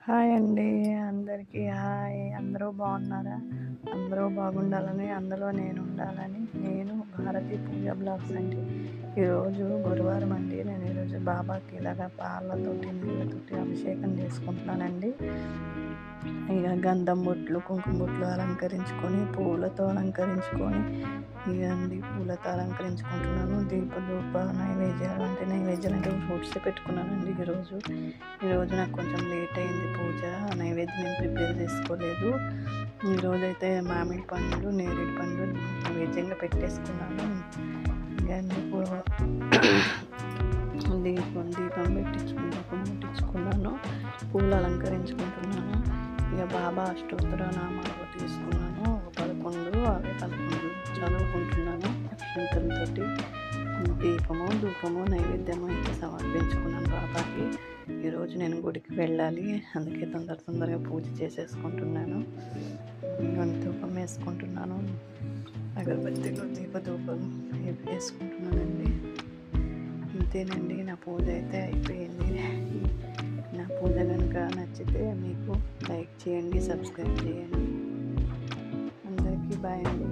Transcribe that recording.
Hi అండి. అందరికీ hi. అందరూ బాగున్నారా? అందరూ బాగుండాలని, అందులో నేను ఉండాలని. నేను భారతి పూజ బ్లాగ్స్ అండి. ఈరోజు గురువారం అండి. నేను ఈరోజు బాబాకి ఇలాగ పాలతోటి నీళ్ళతోటి అభిషేకం చేసుకుంటున్నానండి. ఇక గంధం బొట్లు, కుంకుమ బొట్లు అలంకరించుకొని, పూలతో అలంకరించుకొని, ఇవన్నీ పూలతో అలంకరించుకుంటున్నాను. ధూప నైవేద్యాలు అంటే ఫ్రూట్స్ పెట్టుకున్నానండి. ఈరోజు నాకు కొంచెం లేట్ అయింది పూజ. నైవేద్యం నేను ప్రిపేర్ చేసుకోలేదు. ఈరోజైతే మామిడి పండ్లు, నేరేడు పండ్లు నైవేద్యంగా పెట్టేసుకున్నాను. ఇవన్నీ దీపం ముట్టించుకున్నాను. పూలు అలంకరించుకుంటున్నాను. ఇక బాబా అష్టోత్తర నామాలు తీసుకున్నాను. 11 అవే 11 చదువుకుంటున్నాను. అక్షంతలతోటి ధూపము నైవేద్యము అయితే సమర్పించుకున్నాను బాబాకి. ఈరోజు నేను గుడికి వెళ్ళాలి, అందుకే తొందరగా పూజ చేసేసుకుంటున్నాను. ధూపం వేసుకుంటున్నాను. అగరబత్తిలో ధూపం వేసుకుంటున్నానండి. అంతేనండి, నా పూజ అయితే అయిపోయింది. నా పూజ కనుక నచ్చితే మీకు లైక్ చేయండి, సబ్స్క్రైబ్ చేయండి. అందరికీ బాయ్ అండి.